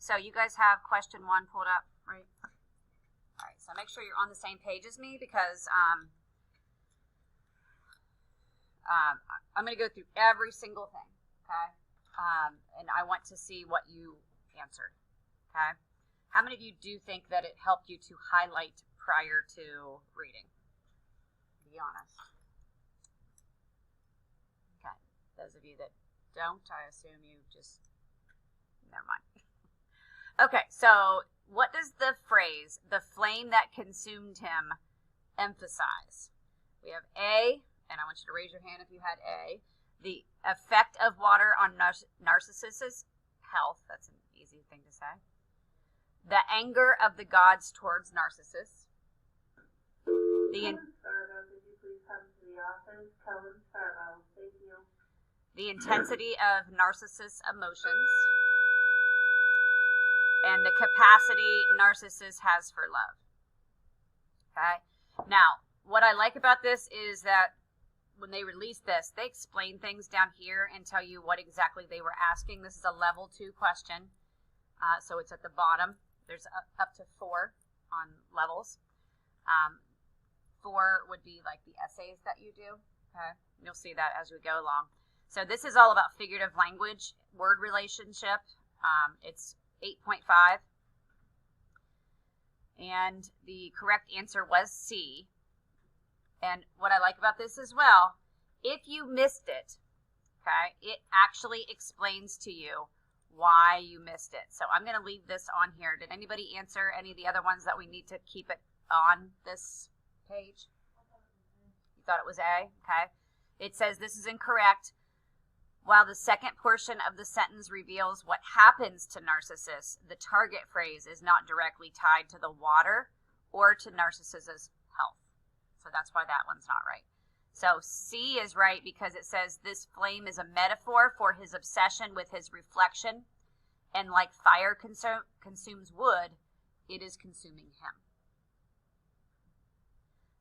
So you guys have question 1 pulled up, right? All right, so make sure you're on the same page as me because I'm going to go through every single thing, okay? And I want to see what you answered, okay? How many of you do think that it helped you to highlight prior to reading? Be honest. Okay, those of you that don't, I assume you just, never mind. Okay, so what does the phrase, the flame that consumed him, emphasize? We have A, and I want you to raise your hand if you had A, the effect of water on Narcissus' health. That's an easy thing to say. The anger of the gods towards Narcissus. The intensity of Narcissus' emotions. And the capacity Narcissus has for love. Okay? Now, what I like about this is that when they released this, they explain things down here and tell you what exactly they were asking. This is a level 2 question. So it's at the bottom. There's up to 4 on levels. 4 would be like the essays that you do. Okay? You'll see that as we go along. So this is all about figurative language, word relationship. It's 8.5. And the correct answer was C. And what I like about this as well, if you missed it, okay, it actually explains to you why you missed it. So I'm going to leave this on here. Did anybody answer any of the other ones that we need to keep it on this page? You thought it was A? Okay. It says this is incorrect. While the second portion of the sentence reveals what happens to Narcissus, the target phrase is not directly tied to the water or to Narcissus's health. So that's why that one's not right. So C is right because it says this flame is a metaphor for his obsession with his reflection, and like fire consumes wood, it is consuming him.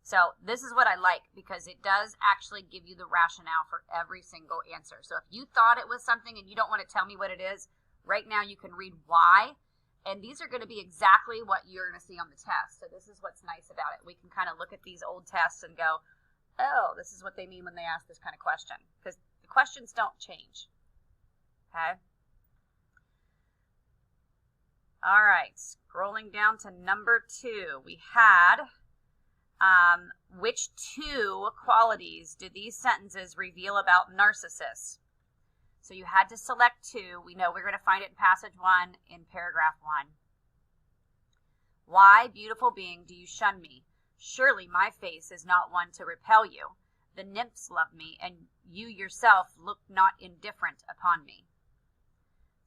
So this is what I like because it does actually give you the rationale for every single answer. So if you thought it was something and you don't want to tell me what it is, right now you can read why. And these are going to be exactly what you're going to see on the test. So this is what's nice about it. We can kind of look at these old tests and go, oh, this is what they mean when they ask this kind of question. Because the questions don't change. Okay? All right. Scrolling down to number 2. We had... which 2 qualities do these sentences reveal about Narcissus? So you had to select 2. We know we're going to find it in passage 1 in paragraph 1. Why, beautiful being, do you shun me? Surely my face is not one to repel you. The nymphs love me, and you yourself look not indifferent upon me.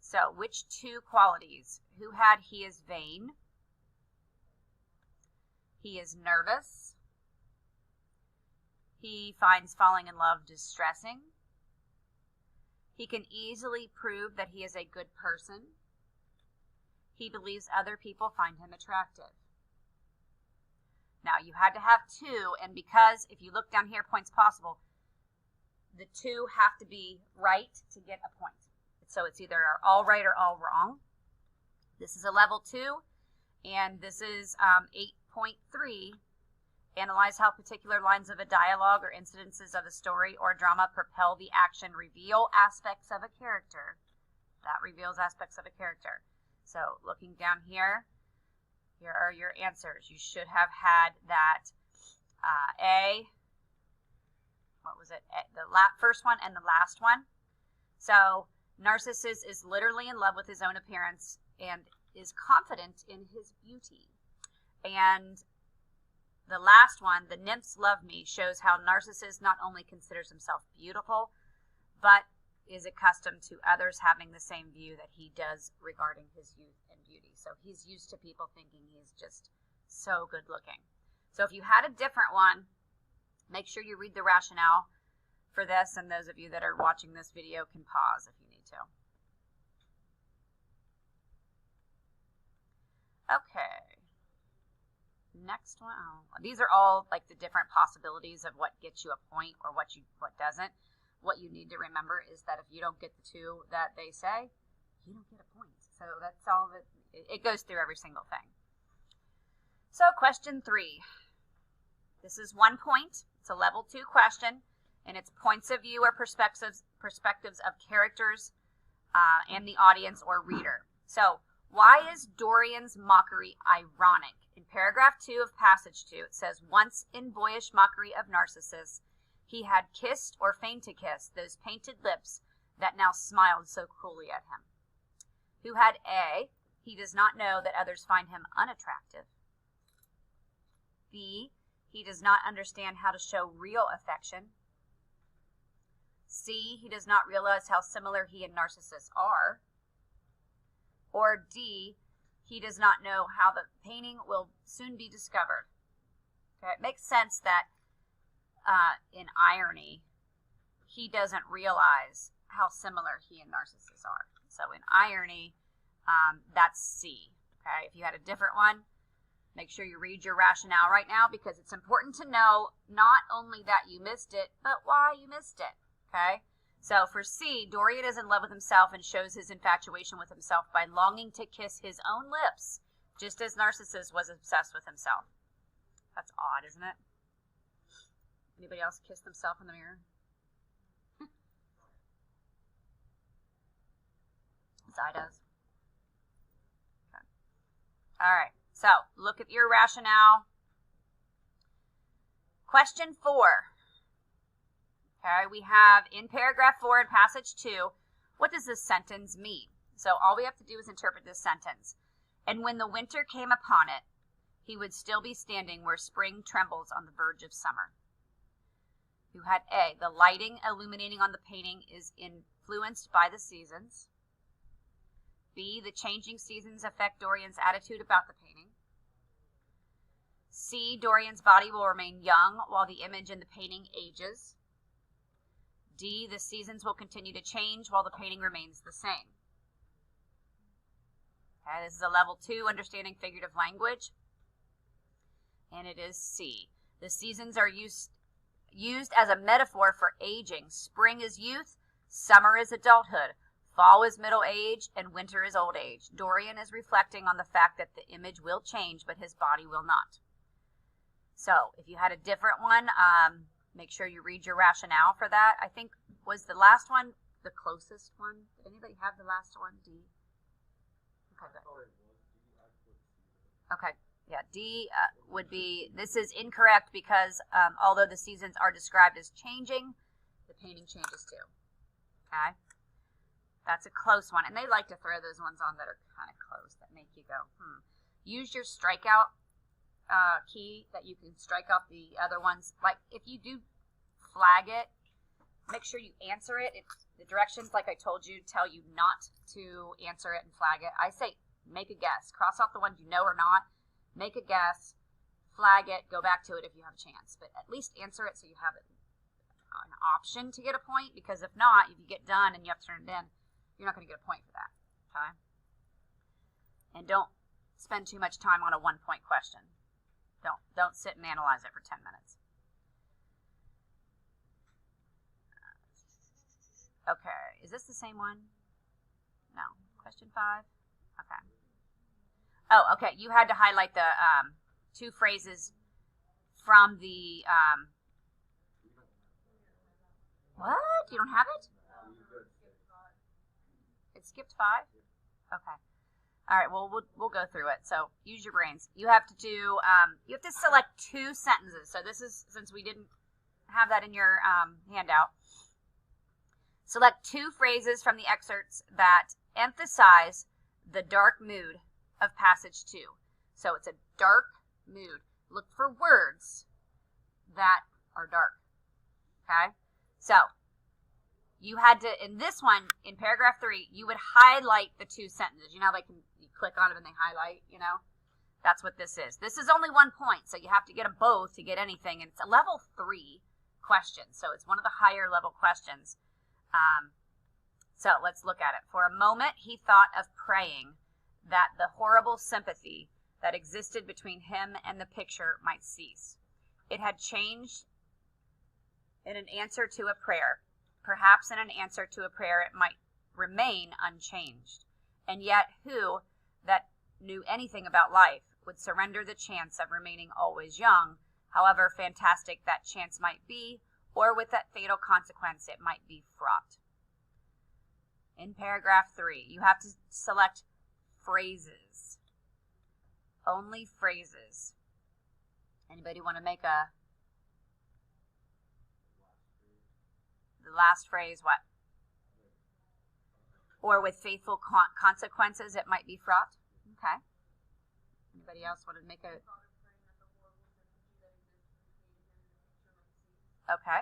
So which 2 qualities? Who had he is vain? He is nervous. He finds falling in love distressing. He can easily prove that he is a good person. He believes other people find him attractive. Now, you had to have 2, and because if you look down here, points possible, the 2 have to be right to get a point. So it's either all right or all wrong. This is a level 2, and this is 8.3. Analyze how particular lines of a dialogue or incidences of a story or drama propel the action, reveal aspects of a character. That reveals aspects of a character. So looking down here, here are your answers. You should have had that A, what was it? The first one and the last one. So Narcissus is literally in love with his own appearance and is confident in his beauty. And the last one, the nymphs love me, shows how Narcissus not only considers himself beautiful, but is accustomed to others having the same view that he does regarding his youth and beauty. So he's used to people thinking he's just so good looking. So if you had a different one, make sure you read the rationale for this, and those of you that are watching this video can pause if you need to. Okay. Next one. Oh, these are all like the different possibilities of what gets you a point or what doesn't. What you need to remember is that if you don't get the 2 that they say, you don't get a point. So that's all that, it goes through every single thing. So question 3. This is 1 point. It's a level 2 question, and it's points of view or perspectives of characters and the audience or reader. So why is Dorian's mockery ironic? In paragraph 2 of passage 2, it says, once in boyish mockery of Narcissus, he had kissed or feigned to kiss those painted lips that now smiled so cruelly at him. Who had A, he does not know that others find him unattractive. B, he does not understand how to show real affection. C, he does not realize how similar he and Narcissus are. Or D, he does not know how the painting will soon be discovered. Okay, it makes sense that in irony, he doesn't realize how similar he and Narcissus are. So in irony, that's C. Okay, if you had a different one, make sure you read your rationale right now, because it's important to know not only that you missed it, but why you missed it. Okay? So for C, Dorian is in love with himself and shows his infatuation with himself by longing to kiss his own lips, just as Narcissus was obsessed with himself. That's odd, isn't it? Anybody else kiss themselves in the mirror? Zai does. Okay. All right. So look at your rationale. Question 4. Okay, we have in paragraph 4 in passage 2, what does this sentence mean? So all we have to do is interpret this sentence. And when the winter came upon it, he would still be standing where spring trembles on the verge of summer. Who had A, the lighting illuminating on the painting is influenced by the seasons. B, the changing seasons affect Dorian's attitude about the painting. C, Dorian's body will remain young while the image in the painting ages. D, the seasons will continue to change while the painting remains the same. Okay, this is a level 2, understanding figurative language. And it is C. The seasons are used as a metaphor for aging. Spring is youth, summer is adulthood, fall is middle age, and winter is old age. Dorian is reflecting on the fact that the image will change, but his body will not. So if you had a different one, make sure you read your rationale for that. I think, was the last one the closest one? Did anybody have the last one? D? Okay, good. Okay, yeah, D would be, this is incorrect because although the seasons are described as changing, the painting changes too. Okay? That's a close one. And they like to throw those ones on that are kind of close, that make you go, Use your strikeout key that you can strike off the other ones. Like if you do flag it, make sure you answer it. The directions, like I told you, tell you not to answer it and flag it. I say make a guess. Cross off the ones you know or not. Make a guess. Flag it. Go back to it if you have a chance. But at least answer it so you have an option to get a point. Because if not, if you get done and you have to turn it in, you're not going to get a point for that. Okay? And don't spend too much time on a 1-point question. Don't sit and analyze it for 10 minutes. Okay, is this the same one? No. Question 5? Okay. Oh, okay, you had to highlight the 2 phrases from the, what? You don't have it? It skipped 5? Okay. All right, well, we'll go through it. So use your brains. You have to do, you have to select 2 sentences. So this is, since we didn't have that in your handout, select 2 phrases from the excerpts that emphasize the dark mood of passage 2. So it's a dark mood. Look for words that are dark. Okay? So you had to, in this one, in paragraph 3, you would highlight the 2 sentences. You know, like you click on them and they highlight, you know? That's what this is. This is only 1 point, so you have to get them both to get anything. And it's a level 3 question, so it's one of the higher level questions. So let's look at it. For a moment, he thought of praying that the horrible sympathy that existed between him and the picture might cease. It had changed in an answer to a prayer. Perhaps in an answer to a prayer it might remain unchanged. and yet who, that knew anything about life, would surrender the chance of remaining always young, however fantastic that chance might be, or with that fatal consequence it might be fraught. In paragraph 3, you have to select phrases. Only phrases. Anybody want to make the last phrase, what? Or with faithful consequences it might be fraught. Okay. Anybody else want to make a... Okay.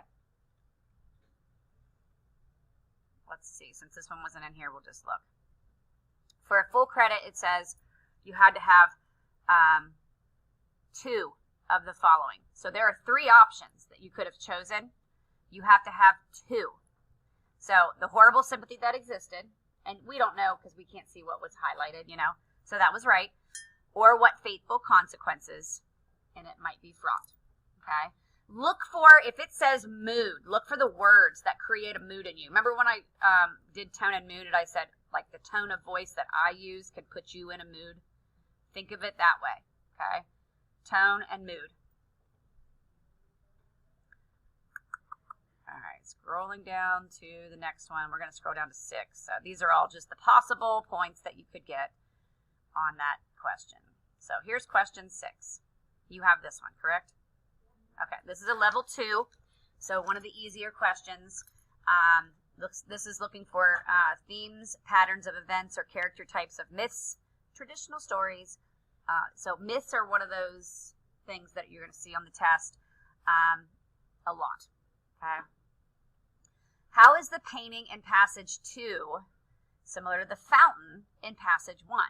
Let's see. Since this one wasn't in here, we'll just look. For a full credit, it says you had to have 2 of the following. So there are 3 options that you could have chosen. You have to have 2. So the horrible sympathy that existed, and we don't know because we can't see what was highlighted, so that was right. Or what faithful consequences, and it might be fraught. Okay. Look for, if it says mood, look for the words that create a mood in you. Remember when I did tone and mood, and I said, like, the tone of voice that I use can put you in a mood? Think of it that way, okay? Tone and mood. All right, scrolling down to the next one. We're going to scroll down to 6. So these are all just the possible points that you could get on that question. So here's question 6. You have this one, correct? Okay, this is a level 2, so one of the easier questions. This is looking for themes, patterns of events, or character types of myths, traditional stories. So myths are one of those things that you're going to see on the test a lot. Okay. How is the painting in passage 2 similar to the fountain in passage 1?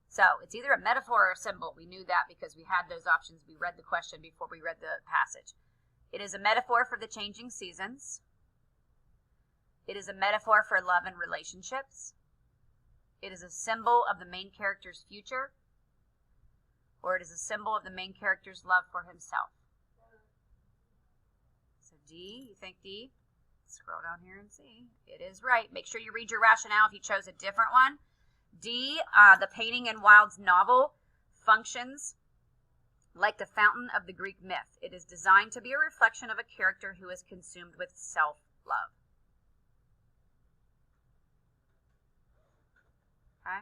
So it's either a metaphor or a symbol. We knew that because we had those options. We read the question before we read the passage. It is a metaphor for the changing seasons. It is a metaphor for love and relationships. It is a symbol of the main character's future. Or it is a symbol of the main character's love for himself. So D, you think D? Scroll down here and see. It is right. Make sure you read your rationale if you chose a different one. D, the painting in Wilde's novel functions like the fountain of the Greek myth. It is designed to be a reflection of a character who is consumed with self-love. Okay.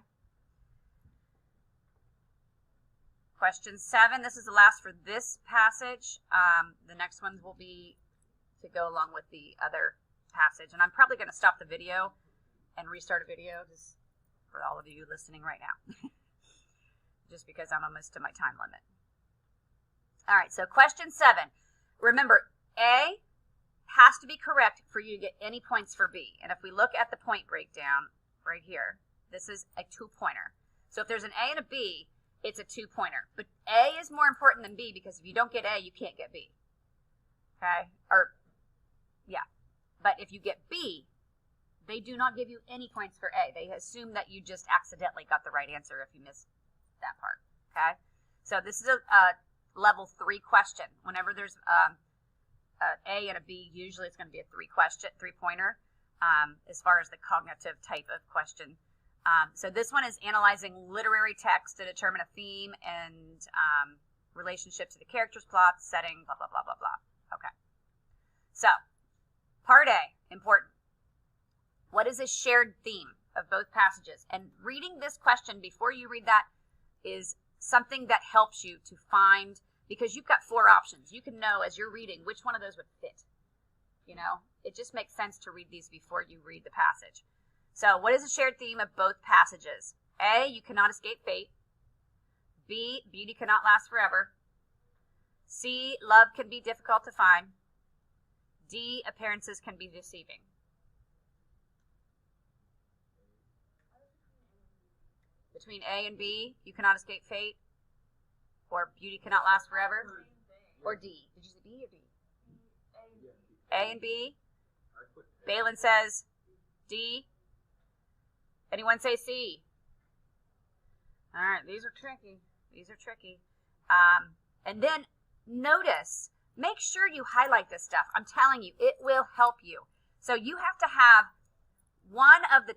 Question 7. This is the last for this passage. The next ones will be to go along with the other passage. And I'm probably going to stop the video and restart a video just for all of you listening right now, just because I'm almost to my time limit. All right, so question 7. Remember, A has to be correct for you to get any points for B. And if we look at the point breakdown right here, this is a 2-pointer. So if there's an A and a B, it's a 2-pointer. But A is more important than B because if you don't get A, you can't get B. Okay? Or, yeah. But if you get B, they do not give you any points for A. They assume that you just accidentally got the right answer if you missed that part, okay? So this is a level 3 question. Whenever there's an A and a B, usually it's going to be a 3-pointer as far as the cognitive type of question. So this one is analyzing literary text to determine a theme and relationship to the character's plot, setting, blah, blah, blah, blah, blah. Okay. So, part A, important. What is a shared theme of both passages? And reading this question before you read that is something that helps you to find, because you've got 4 options. You can know as you're reading which one of those would fit. It just makes sense to read these before you read the passage. So what is a shared theme of both passages? A, you cannot escape fate. B, beauty cannot last forever. C, love can be difficult to find. D, appearances can be deceiving. Between A and B, you cannot escape fate, or beauty cannot last forever, or D. Did you say B or D? A and B. Balin says D. Anyone say C? All right, these are tricky. These are tricky. And then notice, make sure you highlight this stuff. I'm telling you, it will help you. So you have to have one of the